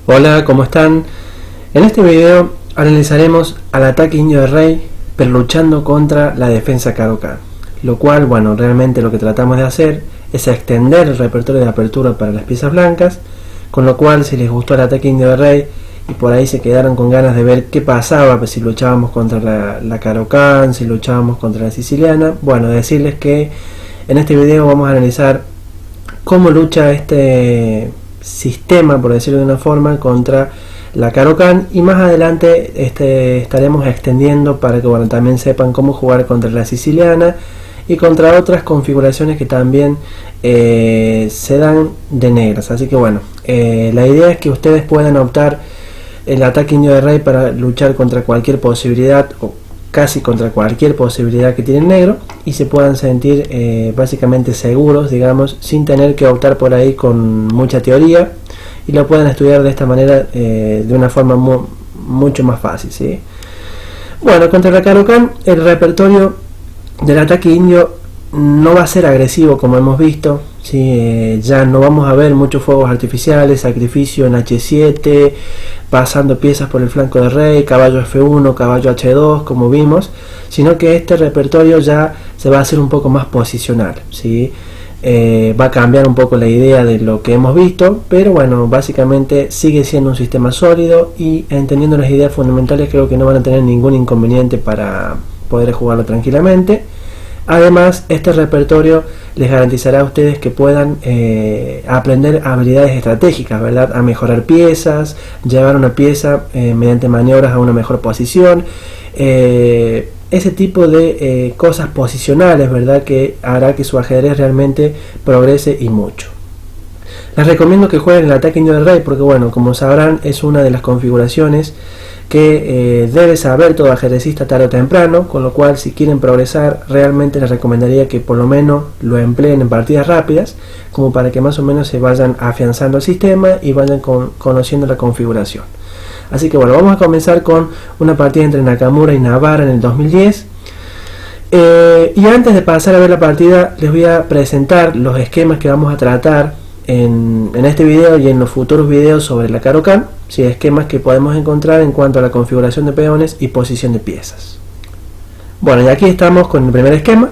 Hola, ¿cómo están? En este video analizaremos al ataque indio de rey, pero luchando contra la defensa Caro-Kann. Lo cual, bueno, realmente lo que tratamos de hacer es extender el repertorio de apertura para las piezas blancas, con lo cual si les gustó el ataque indio de rey y por ahí se quedaron con ganas de ver qué pasaba pues, si luchábamos contra la Caro-Kann, si luchábamos contra la siciliana, bueno, decirles que en este video vamos a analizar cómo lucha este sistema, por decirlo de una forma, contra la Caro-Kann, y más adelante estaremos extendiendo para que bueno, también sepan cómo jugar contra la siciliana y contra otras configuraciones que también se dan de negras. Así que bueno, la idea es que ustedes puedan optar el ataque indio de rey para luchar contra cualquier posibilidad o casi contra cualquier posibilidad que tiene el negro, y se puedan sentir básicamente seguros, digamos, sin tener que optar por ahí con mucha teoría, y lo puedan estudiar de esta manera de una forma mucho más fácil, ¿sí? Bueno, contra la Caro-Kann el repertorio del ataque indio no va a ser agresivo como hemos visto, ¿sí? Ya no vamos a ver muchos fuegos artificiales, sacrificio en H7, pasando piezas por el flanco de rey, caballo F1, caballo H2 como vimos, sino que este repertorio ya se va a hacer un poco más posicional, ¿sí? Va a cambiar un poco la idea de lo que hemos visto, pero bueno, básicamente sigue siendo un sistema sólido, y entendiendo las ideas fundamentales creo que no van a tener ningún inconveniente para poder jugarlo tranquilamente. Además, este repertorio les garantizará a ustedes que puedan aprender habilidades estratégicas, ¿verdad? A mejorar piezas, llevar una pieza mediante maniobras a una mejor posición, ese tipo de cosas posicionales, ¿verdad? Que hará que su ajedrez realmente progrese y mucho. Les recomiendo que jueguen el ataque indio del rey porque, bueno, como sabrán, es una de las configuraciones que debe saber todo ajedrecista tarde o temprano, con lo cual si quieren progresar realmente les recomendaría que por lo menos lo empleen en partidas rápidas, como para que más o menos se vayan afianzando el sistema y vayan conociendo la configuración. Así que bueno, vamos a comenzar con una partida entre Nakamura y Navarra en el 2010. Y antes de pasar a ver la partida, les voy a presentar los esquemas que vamos a tratar en este video y en los futuros videos sobre la Caro-Kann, ¿sí? Esquemas que podemos encontrar en cuanto a la configuración de peones y posición de piezas. Bueno, y aquí estamos con el primer esquema.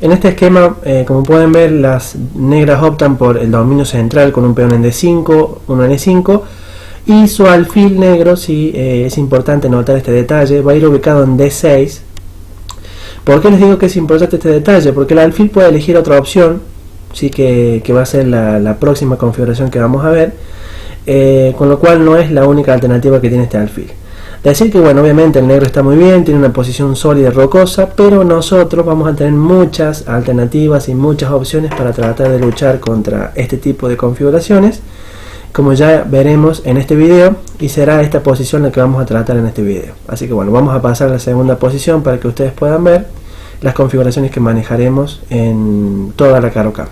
En este esquema, como pueden ver, las negras optan por el dominio central con un peón en D5, uno en E5, y su alfil negro, sí, es importante notar este detalle, va a ir ubicado en D6. ¿Por qué les digo que es importante este detalle? Porque el alfil puede elegir otra opción, sí, que va a ser la próxima configuración que vamos a ver, con lo cual no es la única alternativa que tiene este alfil. Decir que bueno, obviamente el negro está muy bien, tiene una posición sólida y rocosa, pero nosotros vamos a tener muchas alternativas y muchas opciones para tratar de luchar contra este tipo de configuraciones, como ya veremos en este video, y será esta posición la que vamos a tratar en este video. Así que bueno, vamos a pasar a la segunda posición para que ustedes puedan ver las configuraciones que manejaremos en toda la Caro-Kann.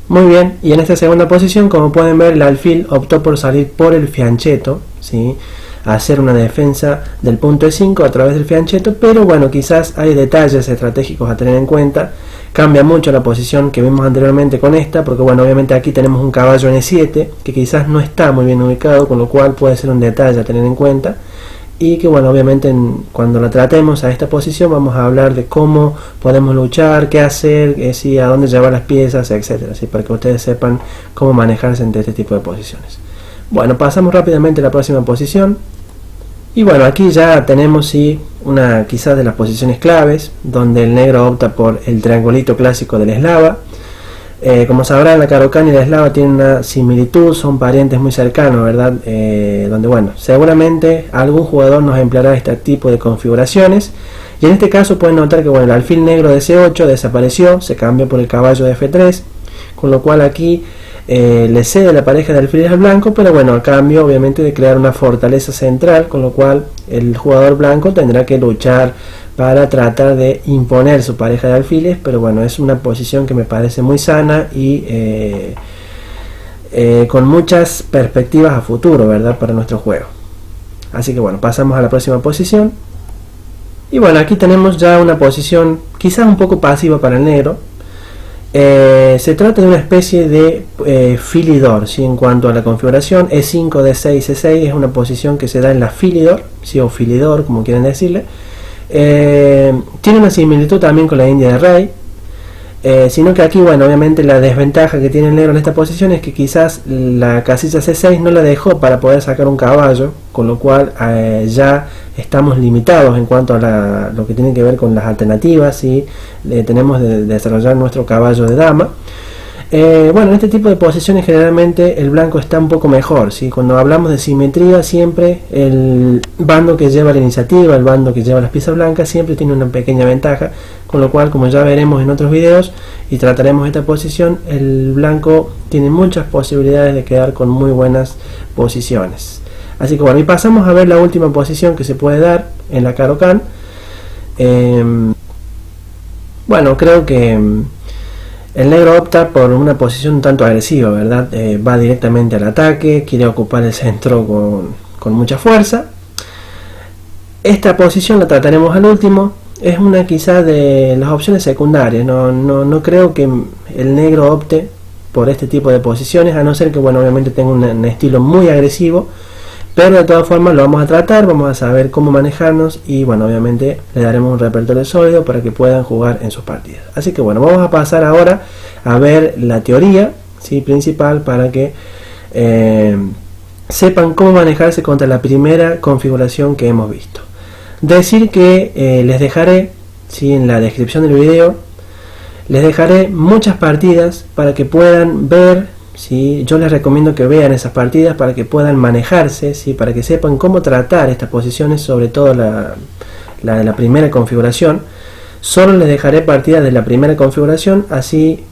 Muy bien, y en esta segunda posición, como pueden ver, el alfil optó por salir por el fianchetto, ¿sí? Hacer una defensa del punto E5 a través del fianchetto, pero bueno, quizás hay detalles estratégicos a tener en cuenta. Cambia mucho la posición que vimos anteriormente con esta, porque bueno, obviamente aquí tenemos un caballo en E7 que quizás no está muy bien ubicado, con lo cual puede ser un detalle a tener en cuenta. Y que bueno, obviamente cuando la tratemos a esta posición vamos a hablar de cómo podemos luchar, qué hacer, a dónde llevar las piezas, etcétera, ¿sí? Para que ustedes sepan cómo manejarse entre este tipo de posiciones. Bueno, pasamos rápidamente a la próxima posición. Y bueno, aquí ya tenemos sí una quizás de las posiciones claves, donde el negro opta por el triangulito clásico del eslava. Como sabrán, la Caro-Kann y la eslava tienen una similitud, son parientes muy cercanos, ¿verdad? Donde bueno, seguramente algún jugador nos empleará este tipo de configuraciones, y en este caso pueden notar que bueno, el alfil negro de C8 desapareció, se cambió por el caballo de F3, con lo cual aquí le cede la pareja de alfiles al blanco, pero bueno, a cambio obviamente de crear una fortaleza central, con lo cual el jugador blanco tendrá que luchar para tratar de imponer su pareja de alfiles, pero bueno, es una posición que me parece muy sana y con muchas perspectivas a futuro, ¿verdad? Para nuestro juego. Así que bueno, pasamos a la próxima posición. Y bueno, aquí tenemos ya una posición quizás un poco pasiva para el negro, Se trata de una especie de filidor, ¿sí? En cuanto a la configuración, E5, D6, C6 es una posición que se da en la filidor, ¿sí? O filidor, como quieren decirle. Tiene una similitud también con la India de rey, sino que aquí, bueno, obviamente la desventaja que tiene el negro en esta posición es que quizás la casilla C6 no la dejó para poder sacar un caballo, con lo cual ya estamos limitados en cuanto a lo que tiene que ver con las alternativas y tenemos de desarrollar nuestro caballo de dama. Bueno, en este tipo de posiciones generalmente el blanco está un poco mejor, ¿sí? Cuando hablamos de simetría, siempre el bando que lleva la iniciativa, el bando que lleva las piezas blancas, siempre tiene una pequeña ventaja, con lo cual, como ya veremos en otros videos y trataremos esta posición, el blanco tiene muchas posibilidades de quedar con muy buenas posiciones. Así que bueno, y pasamos a ver la última posición que se puede dar en la Caro-Kann. Bueno, creo que el negro opta por una posición un tanto agresiva, ¿verdad? Va directamente al ataque, quiere ocupar el centro con mucha fuerza. Esta posición la trataremos al último. Es una quizá de las opciones secundarias. No creo que el negro opte por este tipo de posiciones, a no ser que, bueno, obviamente tenga un estilo muy agresivo. Pero de todas formas lo vamos a tratar, vamos a saber cómo manejarnos y, bueno, obviamente le daremos un repertorio sólido para que puedan jugar en sus partidas. Así que bueno, vamos a pasar ahora a ver la teoría, ¿sí? Principal, para que sepan cómo manejarse contra la primera configuración que hemos visto. Decir que les dejaré, ¿sí? En la descripción del video, les dejaré muchas partidas para que puedan ver. ¿Sí? Yo les recomiendo que vean esas partidas para que puedan manejarse, ¿sí? Para que sepan cómo tratar estas posiciones, sobre todo la de la primera configuración. Solo les dejaré partidas de la primera configuración, así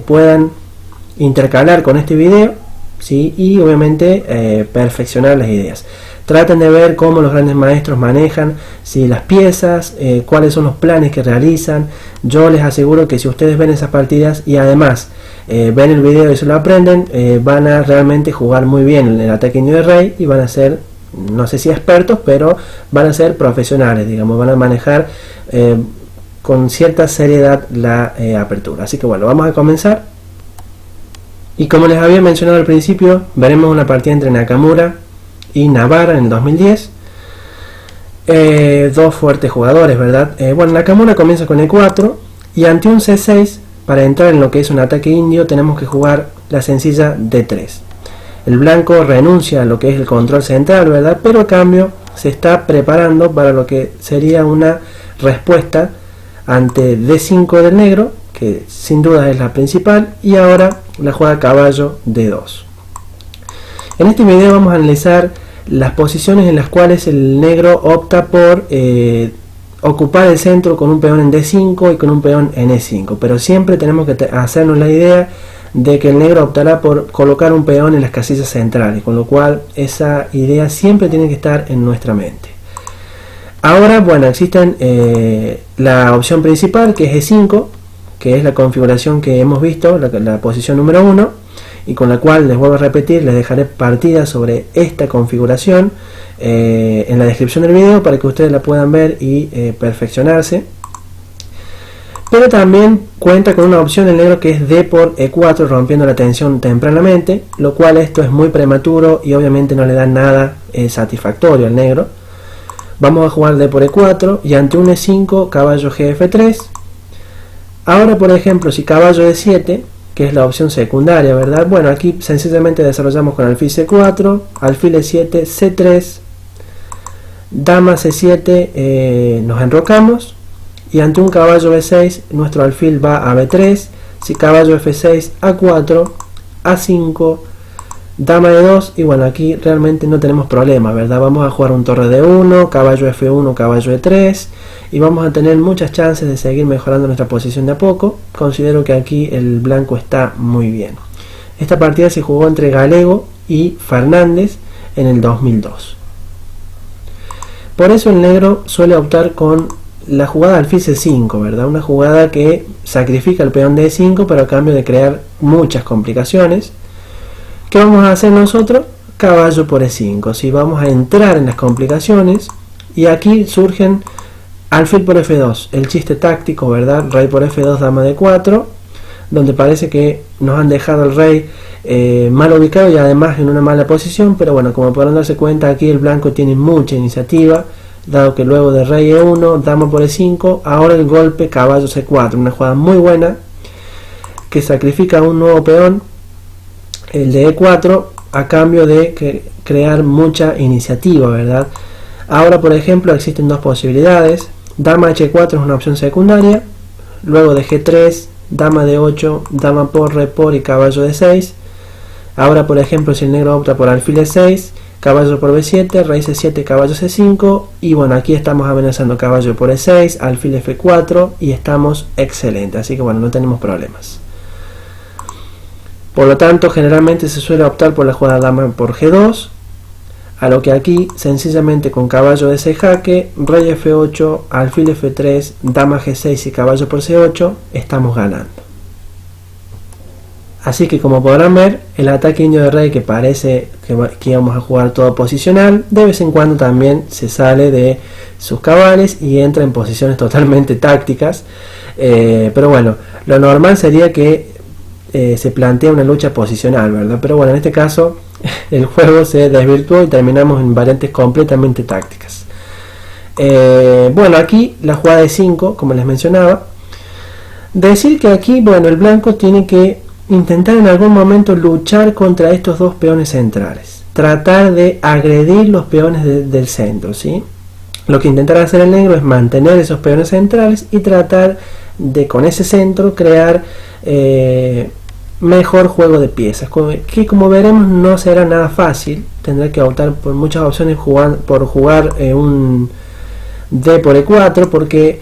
puedan intercalar con este video, ¿sí? Y obviamente perfeccionar las ideas. Traten de ver cómo los grandes maestros manejan, ¿sí? Las piezas, cuáles son los planes que realizan. Yo les aseguro que si ustedes ven esas partidas y además ven el video y se lo aprenden, van a realmente jugar muy bien en el ataque indio de rey y van a ser, no sé si expertos, pero van a ser profesionales, digamos, van a manejar con cierta seriedad la apertura. Así que bueno, vamos a comenzar. Y como les había mencionado al principio, veremos una partida entre Nakamura y Navarra en el 2010. Dos fuertes jugadores, ¿verdad? Bueno, Nakamura comienza con E4 y ante un C6, para entrar en lo que es un ataque indio, tenemos que jugar la sencilla D3. El blanco renuncia a lo que es el control central, ¿verdad? Pero a cambio se está preparando para lo que sería una respuesta ante D5 del negro, que sin duda es la principal, y ahora la juega caballo D2. En este video vamos a analizar las posiciones en las cuales el negro opta por ocupar el centro con un peón en D5 y con un peón en E5, pero siempre tenemos que hacernos la idea de que el negro optará por colocar un peón en las casillas centrales, con lo cual esa idea siempre tiene que estar en nuestra mente. Ahora, bueno, existen la opción principal, que es E5, que es la configuración que hemos visto, la posición número 1, y con la cual, les vuelvo a repetir, les dejaré partidas sobre esta configuración en la descripción del video para que ustedes la puedan ver y perfeccionarse. Pero también cuenta con una opción el negro que es D por E4, rompiendo la tensión tempranamente, lo cual esto es muy prematuro y obviamente no le da nada satisfactorio al negro. Vamos a jugar D por E4 y ante un E5 caballo GF3. Ahora, por ejemplo, si caballo E7, que es la opción secundaria, ¿verdad? Bueno, aquí sencillamente desarrollamos con alfil C4, alfil E7, C3, dama C7, nos enrocamos, y ante un caballo B6 nuestro alfil va a B3, si caballo F6, A4, A5, dama E2, y bueno, aquí realmente no tenemos problema, ¿verdad? Vamos a jugar un torre D1, caballo F1, caballo E3, y vamos a tener muchas chances de seguir mejorando nuestra posición de a poco. Considero que aquí el blanco está muy bien. Esta partida se jugó entre Galego y Fernández en el 2002. Por eso el negro suele optar con la jugada alfil C5, ¿verdad? Una jugada que sacrifica el peón de E5, pero a cambio de crear muchas complicaciones. ¿Qué vamos a hacer nosotros? Caballo por E5. Si vamos a entrar en las complicaciones, y aquí surgen alfil por F2, el chiste táctico, ¿verdad? Rey por F2, dama D4, donde parece que nos han dejado el rey mal ubicado y además en una mala posición, pero bueno, como podrán darse cuenta, aquí el blanco tiene mucha iniciativa, dado que luego de rey E1, dama por E5, ahora el golpe caballo C4, una jugada muy buena que sacrifica un nuevo peón, el de E4, a cambio de crear mucha iniciativa, ¿verdad? Ahora, por ejemplo, existen dos posibilidades. Dama H4 es una opción secundaria, luego de G3, dama D8, dama por, re por y caballo D6. Ahora, por ejemplo, si el negro opta por alfil E6, caballo por B7, rey C7, caballo C5, y bueno, aquí estamos amenazando caballo por E6, alfil F4 y estamos excelentes, así que bueno, no tenemos problemas. Por lo tanto, generalmente se suele optar por la jugada dama por G2, a lo que aquí sencillamente con caballo D6 jaque, rey F8, alfil F3, dama G6 y caballo por C8 estamos ganando. Así que como podrán ver, el ataque indio de rey, que parece que íbamos a jugar todo posicional, de vez en cuando también se sale de sus cabales y entra en posiciones totalmente tácticas, pero bueno, lo normal sería que se plantea una lucha posicional, ¿verdad? Pero bueno, en este caso el juego se desvirtuó y terminamos en variantes completamente tácticas. Bueno, aquí la jugada de 5, como les mencionaba, decir que aquí, bueno, el blanco tiene que intentar en algún momento luchar contra estos dos peones centrales, tratar de agredir los peones del centro, ¿sí? Lo que intentará hacer el negro es mantener esos peones centrales y tratar de, con ese centro, crear mejor juego de piezas, que como veremos no será nada fácil. Tendrá que optar por muchas opciones por jugar un D por E4, porque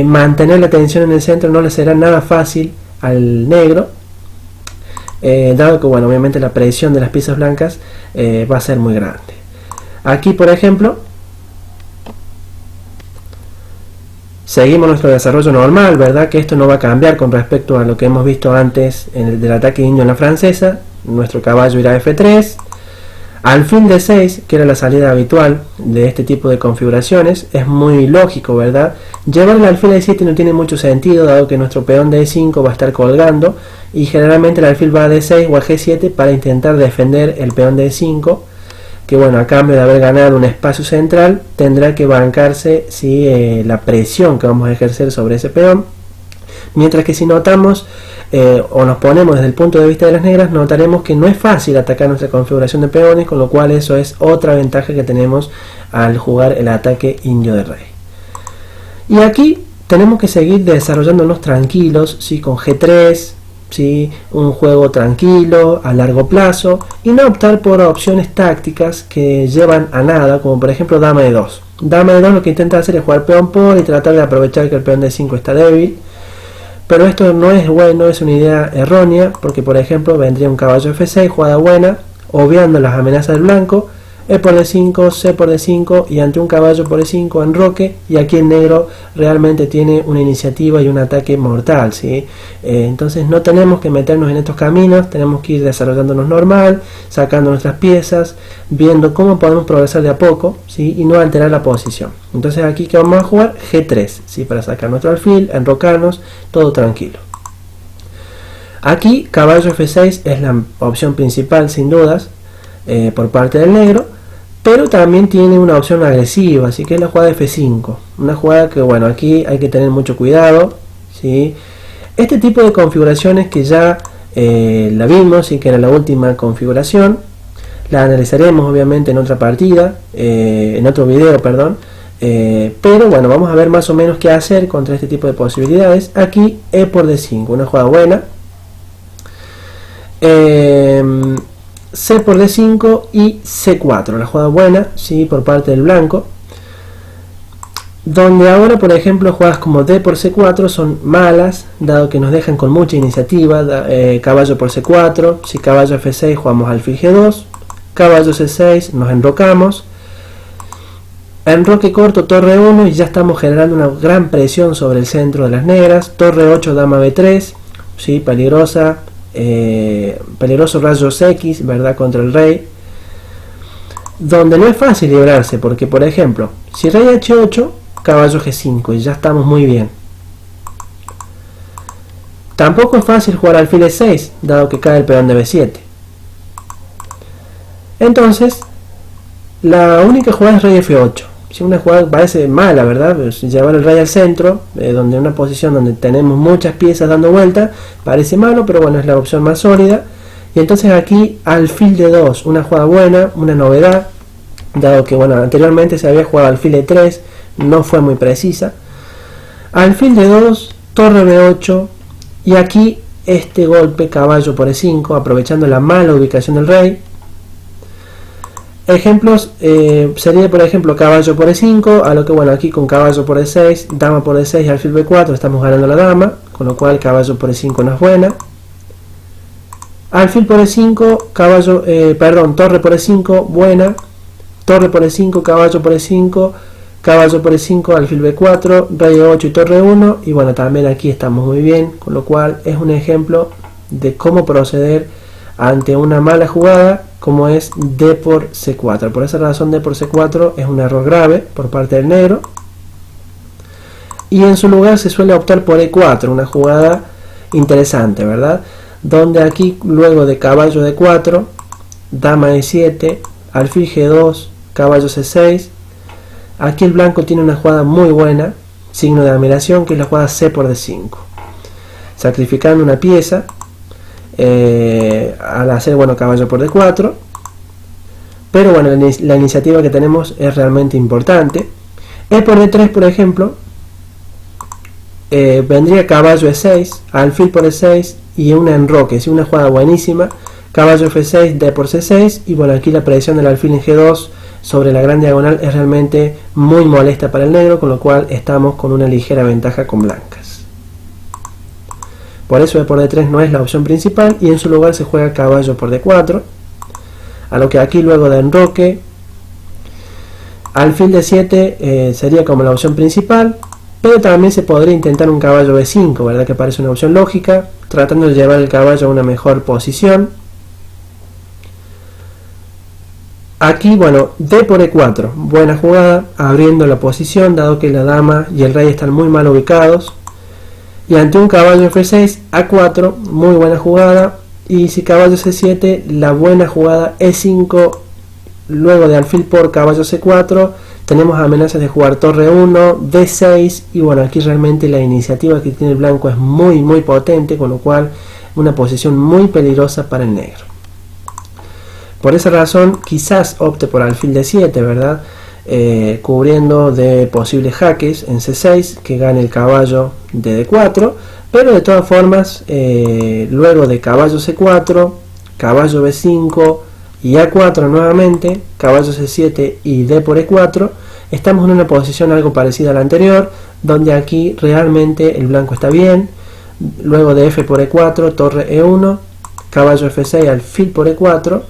mantener la tensión en el centro no le será nada fácil al negro, dado que bueno, obviamente la presión de las piezas blancas va a ser muy grande. Aquí, por ejemplo, seguimos nuestro desarrollo normal, ¿verdad? Que esto no va a cambiar con respecto a lo que hemos visto antes en el del ataque indio en la francesa. Nuestro caballo irá a F3, alfil D6, que era la salida habitual de este tipo de configuraciones. Es muy lógico, ¿verdad? Llevar el alfil a E7 no tiene mucho sentido, dado que nuestro peón de E5 va a estar colgando y generalmente el alfil va a D6 o a G7 para intentar defender el peón de E5, que bueno, a cambio de haber ganado un espacio central, tendrá que bancarse la presión que vamos a ejercer sobre ese peón. Mientras que si notamos o nos ponemos desde el punto de vista de las negras, notaremos que no es fácil atacar nuestra configuración de peones, con lo cual eso es otra ventaja que tenemos al jugar el ataque indio de rey. Y aquí tenemos que seguir desarrollándonos tranquilos, ¿sí? Con G3, ¿sí? Un juego tranquilo, a largo plazo, y no optar por opciones tácticas que llevan a nada, como por ejemplo dama de 2. Dama de 2 lo que intenta hacer es jugar peón por y tratar de aprovechar que el peón de 5 está débil, pero esto no es bueno, es una idea errónea, porque por ejemplo vendría un caballo F6, jugada buena, obviando las amenazas del blanco, E por D5, C por D5 y ante un caballo por E5 enroque, y aquí el negro realmente tiene una iniciativa y un ataque mortal, ¿sí? Entonces no tenemos que meternos en estos caminos, tenemos que ir desarrollándonos normal, sacando nuestras piezas, viendo cómo podemos progresar de a poco, ¿sí? Y no alterar la posición. Entonces aquí que vamos a jugar G3, ¿sí? Para sacar nuestro alfil, enrocarnos, todo tranquilo. Aquí caballo F6 es la opción principal sin dudas, por parte del negro, pero también tiene una opción agresiva, así que es la jugada F5, una jugada que bueno, aquí hay que tener mucho cuidado, ¿sí? Este tipo de configuraciones que ya la vimos y que era la última configuración, la analizaremos obviamente en otra partida, en otro video, perdón, pero bueno, vamos a ver más o menos qué hacer contra este tipo de posibilidades. Aquí E por D5, una jugada buena, C por D5 y C4, la jugada buena, ¿sí? Por parte del blanco, donde ahora por ejemplo jugadas como D por C4 son malas, dado que nos dejan con mucha iniciativa. Caballo por C4, si caballo F6 jugamos alfil G2, caballo C6 nos enrocamos, enroque corto, torre 1 y ya estamos generando una gran presión sobre el centro de las negras. Torre 8, dama B3, ¿sí? Peligrosa, peligroso rayos X, ¿verdad? Contra el rey, donde no es fácil librarse, porque por ejemplo si rey H8, caballo G5 y ya estamos muy bien. Tampoco es fácil jugar alfil E6, dado que cae el peón de B7. Entonces, la única jugada es rey F8. Si una jugada parece mala, ¿verdad? Pues llevar el rey al centro, donde una posición donde tenemos muchas piezas dando vuelta, parece malo, pero bueno, es la opción más sólida. Y entonces aquí alfil D2, una jugada buena, una novedad, dado que bueno, anteriormente se había jugado alfil E3, no fue muy precisa. Alfil D2, torre B8, y aquí este golpe caballo por E5, aprovechando la mala ubicación del rey. Ejemplos sería por ejemplo caballo por E5, a lo que bueno, aquí con caballo por E6, dama por E6 y alfil B4 estamos ganando la dama, con lo cual caballo por E5 no es buena. Alfil por E5, caballo, torre por E5, buena. Torre por E5, caballo por E5, caballo por E5, alfil B4, rey E8 y torre 1. Y bueno, también aquí estamos muy bien, con lo cual es un ejemplo de cómo proceder ante una mala jugada, como es D por C4. Por esa razón D por C4 es un error grave por parte del negro. Y en su lugar se suele optar por E4, una jugada interesante, ¿verdad? Donde aquí luego de caballo D4, dama E7, alfil G2, caballo C6, aquí el blanco tiene una jugada muy buena, signo de admiración, que es la jugada C por D5, sacrificando una pieza al hacer bueno caballo por D4. Pero bueno, la iniciativa que tenemos es realmente importante. E por D3, por ejemplo, vendría caballo E6, alfil por E6 y un enroque, ¿sí? Una jugada buenísima, caballo F6, D por C6, y bueno, aquí la presión del alfil en G2 sobre la gran diagonal es realmente muy molesta para el negro, con lo cual estamos con una ligera ventaja con blancas. Por eso E por D3 no es la opción principal, y en su lugar se juega caballo por D4, a lo que aquí luego de enroque, alfil D7 sería como la opción principal. Pero también se podría intentar un caballo B5, ¿verdad? Que parece una opción lógica, tratando de llevar el caballo a una mejor posición. Aquí, bueno, D por E4, buena jugada, abriendo la posición, dado que la dama y el rey están muy mal ubicados. Y ante un caballo F6, A4, muy buena jugada. Y si caballo C7, la buena jugada E5, luego de alfil por caballo C4, tenemos amenazas de jugar torre 1, D6, y bueno, aquí realmente la iniciativa que tiene el blanco es muy potente, con lo cual una posición muy peligrosa para el negro. Por esa razón quizás opte por alfil D7, ¿verdad? Cubriendo de posibles jaques en C6, que gane el caballo de D4, pero de todas formas, luego de caballo C4, caballo B5, y A4 nuevamente, caballo C7 y D por E4, estamos en una posición algo parecida a la anterior, donde aquí realmente el blanco está bien. Luego de F por E4, torre E1, caballo F6, alfil por E4,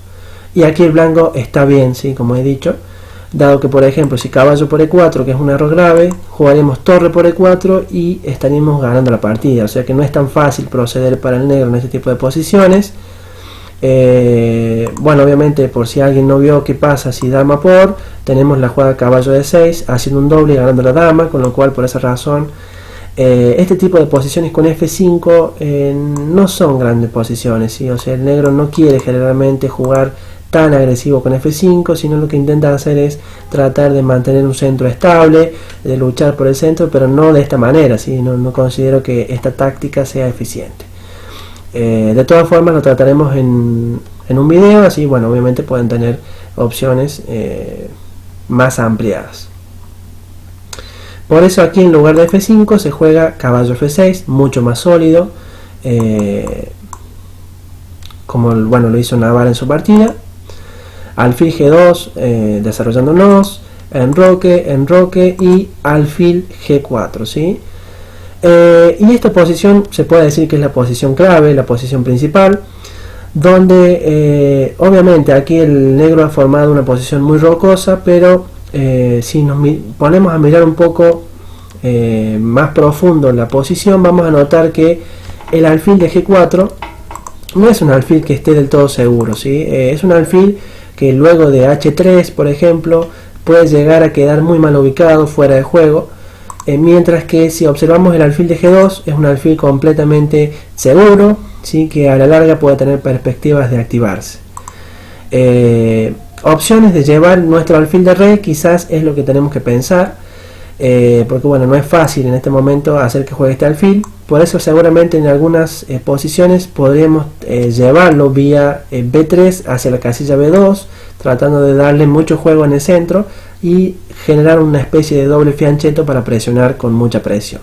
y aquí el blanco está bien, ¿sí? Como he dicho, dado que por ejemplo si caballo por E4, que es un error grave, jugaremos torre por E4 y estaríamos ganando la partida, o sea que no es tan fácil proceder para el negro en este tipo de posiciones. Bueno, obviamente por si alguien no vio qué pasa si dama por, tenemos la jugada caballo D6 haciendo un doble y ganando la dama, con lo cual por esa razón este tipo de posiciones con F5 no son grandes posiciones, ¿sí? O sea, el negro no quiere generalmente jugar tan agresivo con F5, sino lo que intenta hacer es tratar de mantener un centro estable, de luchar por el centro, pero no de esta manera, ¿sí? No considero que esta táctica sea eficiente. De todas formas lo trataremos en un video, así bueno, obviamente pueden tener opciones más ampliadas. Por eso aquí en lugar de F5 se juega caballo F6, mucho más sólido, como bueno lo hizo Navarra en su partida. Alfil G2, desarrollándonos, enroque y alfil G4, ¿sí? Y esta posición se puede decir que es la posición clave, la posición principal, donde obviamente aquí el negro ha formado una posición muy rocosa, pero si nos ponemos a mirar un poco más profundo en la posición, vamos a notar que el alfil de G4 no es un alfil que esté del todo seguro, ¿sí? Es un alfil que luego de H3, por ejemplo, puede llegar a quedar muy mal ubicado, fuera de juego. mientras que si observamos el alfil de G2 es un alfil completamente seguro, ¿sí? Que a la larga puede tener perspectivas de activarse. Opciones de llevar nuestro alfil de rey quizás es lo que tenemos que pensar, porque bueno, no es fácil en este momento hacer que juegue este alfil. Por eso seguramente en algunas posiciones podríamos llevarlo vía B3 hacia la casilla B2, tratando de darle mucho juego en el centro y generar una especie de doble fianchetto para presionar con mucha presión.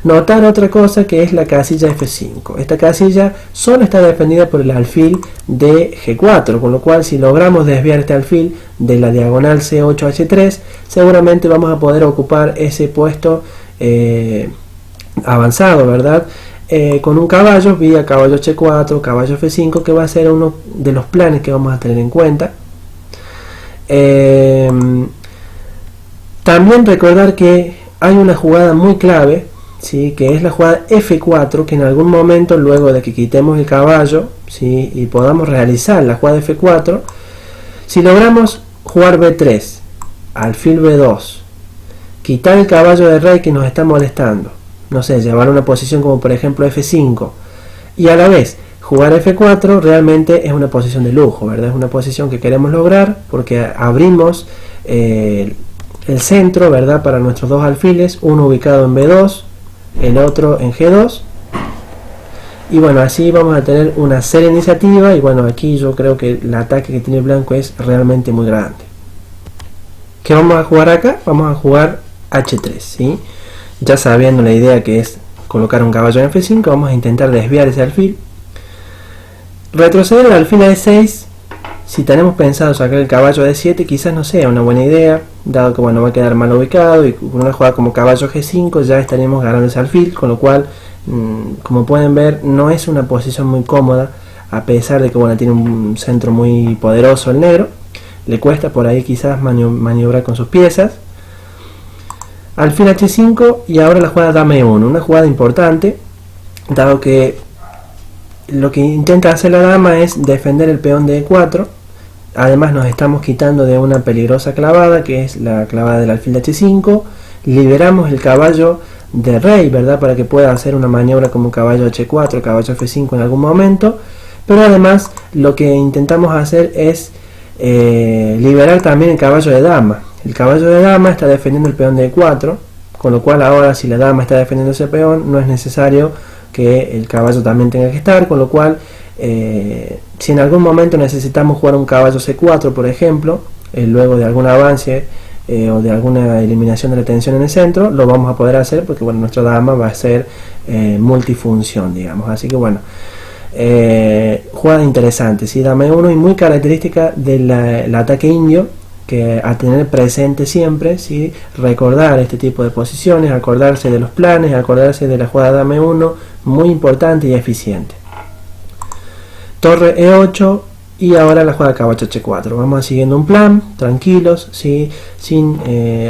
Notar otra cosa, que es la casilla F5. Esta casilla solo está defendida por el alfil de G4, con lo cual si logramos desviar este alfil de la diagonal C8H3, seguramente vamos a poder ocupar ese puesto avanzado, ¿verdad? Con un caballo vía caballo H4, caballo F5, que va a ser uno de los planes que vamos a tener en cuenta. También recordar que hay una jugada muy clave, ¿sí? Que es la jugada F4, que en algún momento, luego de que quitemos el caballo, ¿sí? Y podamos realizar la jugada F4, si logramos jugar B3, alfil B2, quitar el caballo de rey que nos está molestando, no sé, llevar una posición como por ejemplo F5, y a la vez jugar F4, realmente es una posición de lujo, ¿verdad? Es una posición que queremos lograr porque abrimos el centro, ¿verdad? Para nuestros dos alfiles, uno ubicado en B2, el otro en G2, y bueno, así vamos a tener una seria iniciativa. Y bueno, aquí yo creo que el ataque que tiene blanco es realmente muy grande. ¿Qué vamos a jugar acá? Vamos a jugar H3, ¿sí? Ya sabiendo la idea que es colocar un caballo en F5, vamos a intentar desviar ese alfil. Retroceder el alfil a E6, si tenemos pensado sacar el caballo a D7, quizás no sea una buena idea, dado que bueno, va a quedar mal ubicado, y con una jugada como caballo G5 ya estaremos ganando ese alfil, con lo cual, como pueden ver, no es una posición muy cómoda, a pesar de que bueno, tiene un centro muy poderoso el negro. Le cuesta por ahí quizás maniobrar con sus piezas. Alfil H5 y ahora la jugada dama E1, una jugada importante, dado que lo que intenta hacer la dama es defender el peón de E4. Además nos estamos quitando de una peligrosa clavada, que es la clavada del alfil de H5. Liberamos el caballo de rey, ¿verdad? Para que pueda hacer una maniobra como caballo H4, caballo F5 en algún momento. Pero además lo que intentamos hacer es liberar también el caballo de dama. El caballo de dama está defendiendo el peón de E4, con lo cual ahora si la dama está defendiendo ese peón, no es necesario que el caballo también tenga que estar, con lo cual si en algún momento necesitamos jugar un caballo C4, por ejemplo, luego de algún avance o de alguna eliminación de la tensión en el centro, lo vamos a poder hacer porque bueno, nuestra dama va a ser multifunción, digamos. Así que bueno, jugada interesante, ¿sí? Dama E1 y muy característica del ataque indio, que a tener presente siempre, ¿sí? Recordar este tipo de posiciones, acordarse de los planes, acordarse de la jugada dama E1, muy importante y eficiente. Torre E8 y ahora la jugada caballo H4. Vamos siguiendo un plan, tranquilos, ¿sí? Sin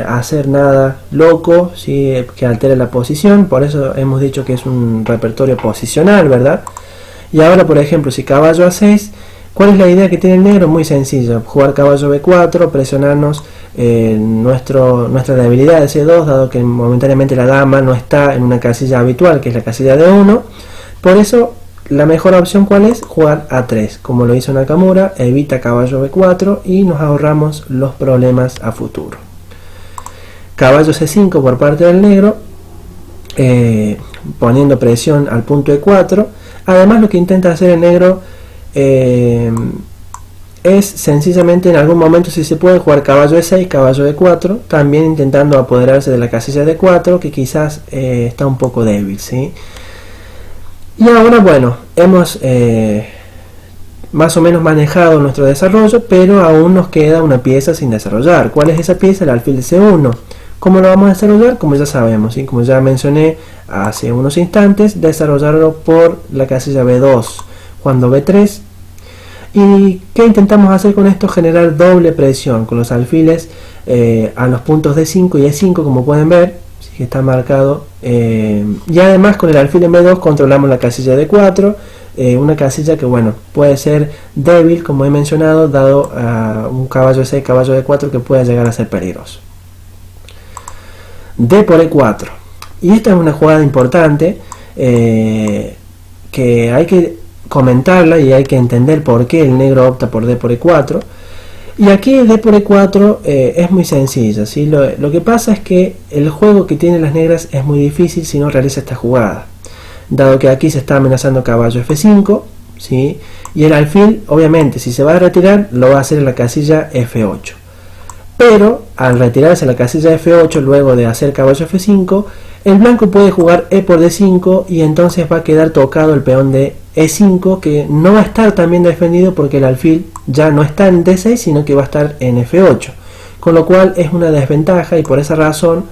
hacer nada loco, ¿sí? Que altere la posición. Por eso hemos dicho que es un repertorio posicional, ¿verdad? Y ahora, por ejemplo, si caballo A6, ¿cuál es la idea que tiene el negro? Muy sencilla, jugar caballo B4, presionarnos nuestra debilidad de C2, dado que momentáneamente la dama no está en una casilla habitual, que es la casilla D1. Por eso, la mejor opción, ¿cuál es? Jugar A3, como lo hizo Nakamura, evita caballo B4 y nos ahorramos los problemas a futuro. Caballo C5 por parte del negro, poniendo presión al punto E4. Además, lo que intenta hacer el negro es sencillamente en algún momento, si se puede, jugar caballo E6, caballo E4, también intentando apoderarse de la casilla D4, que quizás está un poco débil, ¿sí? Y ahora, bueno, hemos más o menos manejado nuestro desarrollo, pero aún nos queda una pieza sin desarrollar. ¿Cuál es esa pieza? El alfil de C1. ¿Cómo lo vamos a desarrollar? Como ya sabemos, ¿sí? Como ya mencioné hace unos instantes, desarrollarlo por la casilla B2, jugando B3. ¿Y qué intentamos hacer con esto? Generar doble presión con los alfiles a los puntos D5 y E5, como pueden ver, ¿sí? Que está marcado. Y además con el alfil en B2 controlamos la casilla D4, una casilla que bueno, puede ser débil, como he mencionado, dado a un caballo C, caballo D4, que puede llegar a ser peligroso. D por E4. Y esta es una jugada importante que hay que comentarla y hay que entender por qué el negro opta por D por E4. Y aquí D por E4 es muy sencilla, ¿sí? Lo que pasa es que el juego que tienen las negras es muy difícil si no realiza esta jugada, dado que aquí se está amenazando caballo F5, ¿sí? Y el alfil, obviamente, si se va a retirar, lo va a hacer en la casilla F8. Pero al retirarse a la casilla F8 luego de hacer caballo F5, el blanco puede jugar E por D5 y entonces va a quedar tocado el peón de E5, que no va a estar tan bien defendido porque el alfil ya no está en D6 sino que va a estar en F8, con lo cual es una desventaja y por esa razón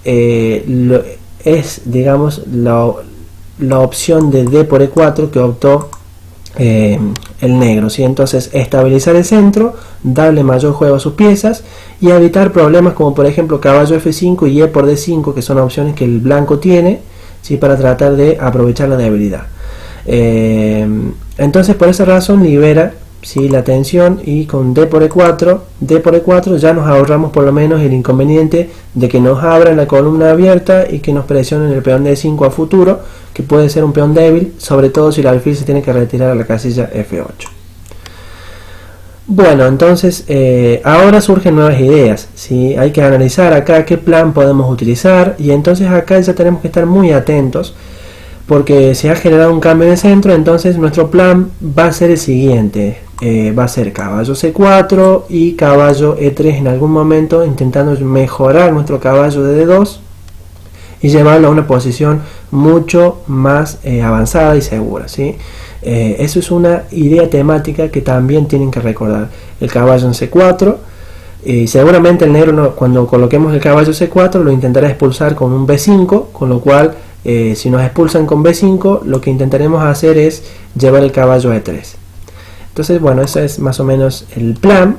es, digamos, la opción de D por E4 que optó el negro, ¿sí? Entonces estabilizar el centro, darle mayor juego a sus piezas y evitar problemas como por ejemplo caballo F5 y E por D5, que son opciones que el blanco tiene, ¿sí? Para tratar de aprovechar la debilidad. Entonces por esa razón libera, ¿sí? La tensión, y con D por E4 ya nos ahorramos por lo menos el inconveniente de que nos abran la columna abierta y que nos presionen el peón de E5 a futuro, que puede ser un peón débil, sobre todo si el alfil se tiene que retirar a la casilla F8. Bueno, entonces ahora surgen nuevas ideas, ¿sí? Hay que analizar acá qué plan podemos utilizar, y entonces acá ya tenemos que estar muy atentos porque se ha generado un cambio en el centro. Entonces nuestro plan va a ser el siguiente, va a ser caballo C4 y caballo E3 en algún momento, intentando mejorar nuestro caballo de D2 y llevarlo a una posición mucho más avanzada y segura, ¿sí? Eso es una idea temática que también tienen que recordar. El caballo en C4, seguramente el negro cuando coloquemos el caballo C4 lo intentará expulsar con un B5, con lo cual si nos expulsan con B5 lo que intentaremos hacer es llevar el caballo a E3. Entonces bueno, ese es más o menos el plan.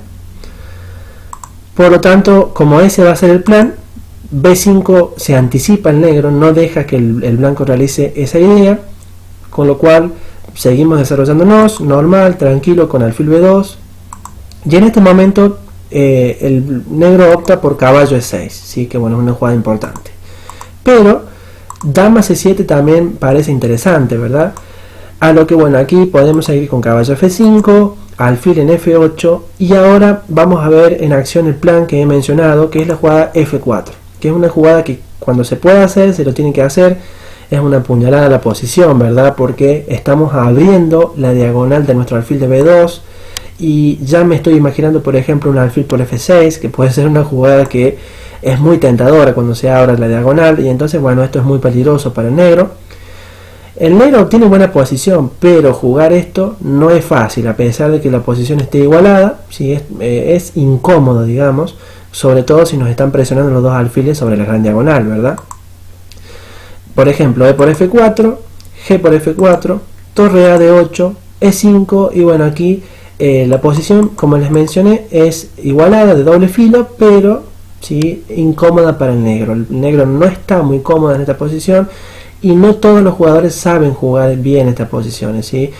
Por lo tanto, como ese va a ser el plan, B5 se anticipa el negro, no deja que el blanco realice esa idea, con lo cual seguimos desarrollándonos normal, tranquilo, con alfil B2, y en este momento el negro opta por caballo E6, ¿sí? Que bueno, es una jugada importante. Pero dama C7 también parece interesante, ¿verdad? A lo que bueno, aquí podemos seguir con caballo F5, alfil en F8, y ahora vamos a ver en acción el plan que he mencionado, que es la jugada F4, que es una jugada que cuando se puede hacer, se lo tiene que hacer. Es una puñalada a la posición, ¿verdad? Porque estamos abriendo la diagonal de nuestro alfil de B2, y ya me estoy imaginando por ejemplo un alfil por F6, que puede ser una jugada que es muy tentadora cuando se abra la diagonal, y entonces bueno, esto es muy peligroso para el negro. El negro obtiene buena posición, pero jugar esto no es fácil, a pesar de que la posición esté igualada, ¿sí? Es incómodo, digamos, sobre todo si nos están presionando los dos alfiles sobre la gran diagonal, ¿verdad? Por ejemplo, E por F4, G por F4, torre A de 8, E5, y bueno, aquí la posición, como les mencioné, es igualada, de doble filo, pero ¿sí? Incómoda para el negro. El negro no está muy cómodo en esta posición, y no todos los jugadores saben jugar bien estas posiciones, ¿sí?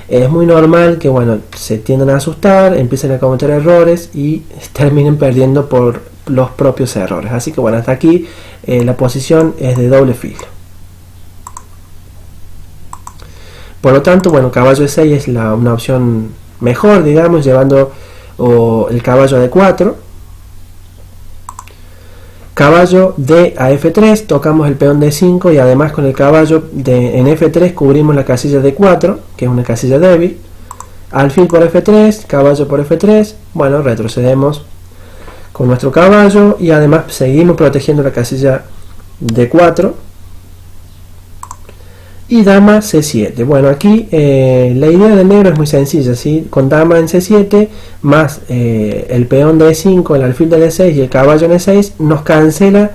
Es muy normal que bueno, se tiendan a asustar, empiecen a cometer errores y terminen perdiendo por los propios errores. Así que bueno, hasta aquí la posición es de doble filo. Por lo tanto, bueno, caballo E6 es una opción mejor, digamos, llevando el caballo a D4. Caballo D a F3, tocamos el peón D5 y además con el caballo en F3 cubrimos la casilla D4, que es una casilla débil. Alfil por F3, caballo por F3, bueno, retrocedemos con nuestro caballo y además seguimos protegiendo la casilla D4. Y dama C7. Bueno, aquí la idea del negro es muy sencilla, ¿sí? Con dama en C7 más el peón de E5, el alfil de D6 y el caballo en E6 nos cancela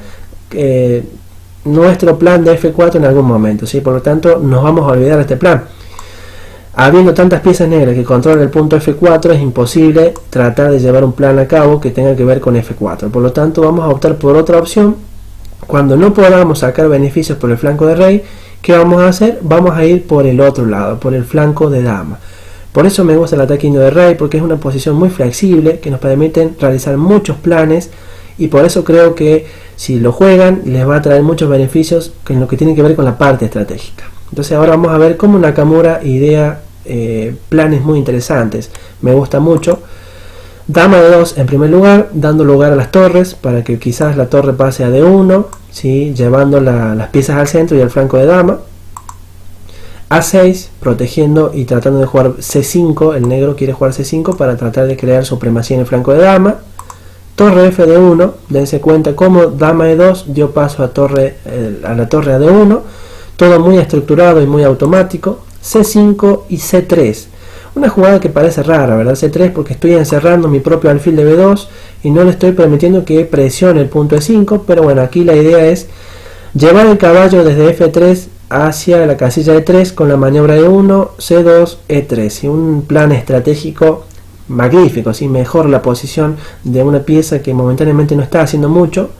nuestro plan de F4 en algún momento, ¿sí? Por lo tanto nos vamos a olvidar de este plan. Habiendo tantas piezas negras que controlan el punto F4, es imposible tratar de llevar un plan a cabo que tenga que ver con F4. Por lo tanto vamos a optar por otra opción. Cuando no podamos sacar beneficios por el flanco de rey, ¿qué vamos a hacer? Vamos a ir por el otro lado, por el flanco de dama. Por eso me gusta el ataque indio de rey, porque es una posición muy flexible que nos permite realizar muchos planes y por eso creo que si lo juegan les va a traer muchos beneficios en lo que tiene que ver con la parte estratégica. Entonces ahora vamos a ver cómo Nakamura idea planes muy interesantes. Me gusta mucho. Dama de 2 en primer lugar, dando lugar a las torres para que quizás la torre pase a D1, ¿sí? Llevando las piezas al centro y al flanco de dama. A6, protegiendo y tratando de jugar C5, el negro quiere jugar C5 para tratar de crear supremacía en el flanco de dama. Torre F de 1, dense cuenta cómo dama de 2 dio paso a la torre a D1, todo muy estructurado y muy automático. C5 y C3, una jugada que parece rara, ¿verdad? C3 porque estoy encerrando mi propio alfil de B2 y no le estoy permitiendo que presione el punto E5, pero bueno, aquí la idea es llevar el caballo desde F3 hacia la casilla E3 con la maniobra de 1, C2, E3, y un plan estratégico magnífico, ¿sí? Mejor la posición de una pieza que momentáneamente no está haciendo mucho,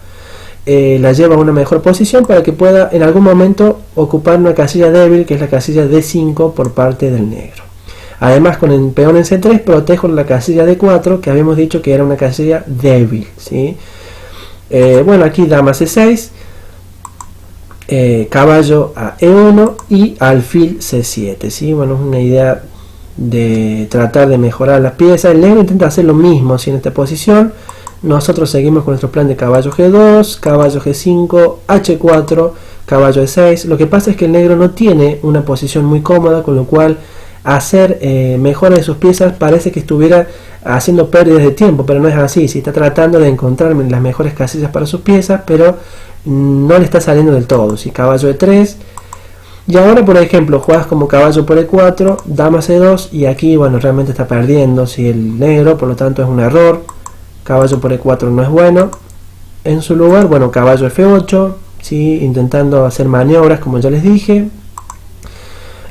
la lleva a una mejor posición para que pueda en algún momento ocupar una casilla débil, que es la casilla D5 por parte del negro. Además, con el peón en C3 protejo la casilla D4, que habíamos dicho que era una casilla débil, ¿sí? Bueno, aquí dama C6, caballo a E1 y alfil C7, ¿sí? Bueno, es una idea de tratar de mejorar las piezas. El negro intenta hacer lo mismo, ¿sí? En esta posición. Nosotros seguimos con nuestro plan de caballo G2, caballo G5, H4, caballo E6. Lo que pasa es que el negro no tiene una posición muy cómoda, con lo cual hacer mejora de sus piezas parece que estuviera haciendo pérdidas de tiempo, pero no es así. Si está tratando de encontrar las mejores casillas para sus piezas, pero no le está saliendo del todo. Si caballo E3, y ahora por ejemplo juegas como caballo por E4, dama C2, y aquí bueno, realmente está perdiendo si el negro, por lo tanto es un error. Caballo por E4 no es bueno. En su lugar, bueno, caballo F8, ¿sí? Intentando hacer maniobras como ya les dije.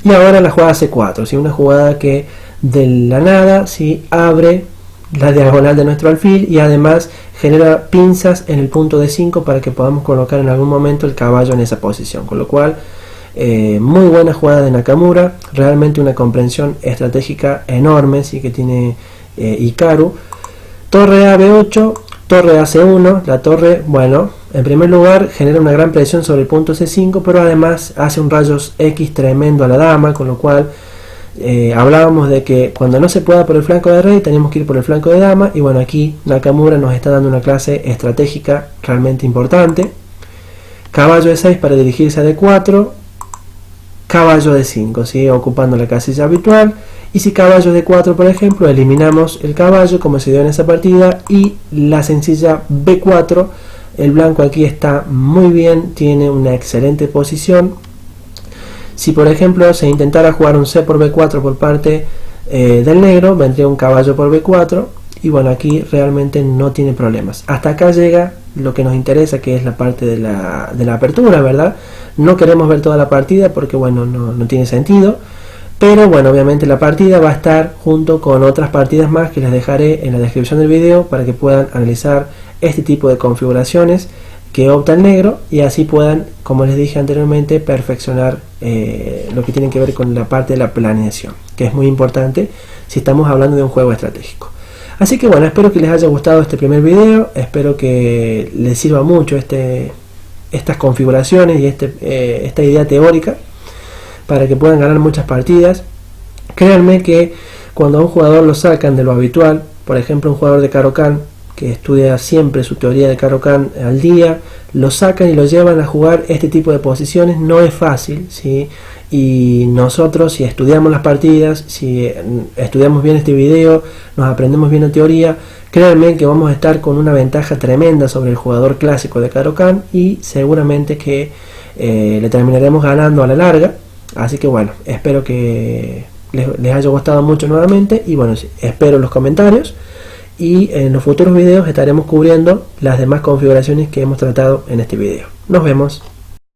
Y ahora la jugada C4, ¿sí? Una jugada que de la nada, ¿sí? Abre la diagonal de nuestro alfil y además genera pinzas en el punto D5 para que podamos colocar en algún momento el caballo en esa posición. Con lo cual, muy buena jugada de Nakamura, realmente una comprensión estratégica enorme, ¿sí? Que tiene Hikaru. Torre A B8, torre A C1, la torre, bueno, en primer lugar genera una gran presión sobre el punto C5, pero además hace un rayos X tremendo a la dama, con lo cual hablábamos de que cuando no se pueda por el flanco de rey, tenemos que ir por el flanco de dama, y bueno, aquí Nakamura nos está dando una clase estratégica realmente importante. Caballo E6 para dirigirse a D4, caballo D5, ¿sí? Ocupando la casilla habitual. Y si caballo D4, por ejemplo, eliminamos el caballo como se dio en esa partida, y la sencilla B4, el blanco aquí está muy bien, tiene una excelente posición. Si por ejemplo se intentara jugar un C por B4 por parte del negro, vendría un caballo por B4, y bueno, aquí realmente no tiene problemas. Hasta acá llega lo que nos interesa, que es la parte de la apertura, ¿verdad? No queremos ver toda la partida porque bueno, no tiene sentido. Pero bueno, obviamente la partida va a estar junto con otras partidas más que les dejaré en la descripción del video para que puedan analizar este tipo de configuraciones que opta el negro, y así puedan, como les dije anteriormente, perfeccionar lo que tiene que ver con la parte de la planeación, que es muy importante si estamos hablando de un juego estratégico. Así que bueno, espero que les haya gustado este primer video, espero que les sirva mucho estas configuraciones y esta idea teórica, para que puedan ganar muchas partidas. Créanme que cuando a un jugador lo sacan de lo habitual, por ejemplo un jugador de Caro-Kann que estudia siempre su teoría de Caro-Kann al día, lo sacan y lo llevan a jugar este tipo de posiciones, no es fácil, ¿sí? Y nosotros, si estudiamos las partidas, si estudiamos bien este video, nos aprendemos bien la teoría, créanme que vamos a estar con una ventaja tremenda sobre el jugador clásico de Caro-Kann, y seguramente que le terminaremos ganando a la larga. Así que bueno, espero que les haya gustado mucho nuevamente, y bueno, espero los comentarios, y en los futuros videos estaremos cubriendo las demás configuraciones que hemos tratado en este video. Nos vemos.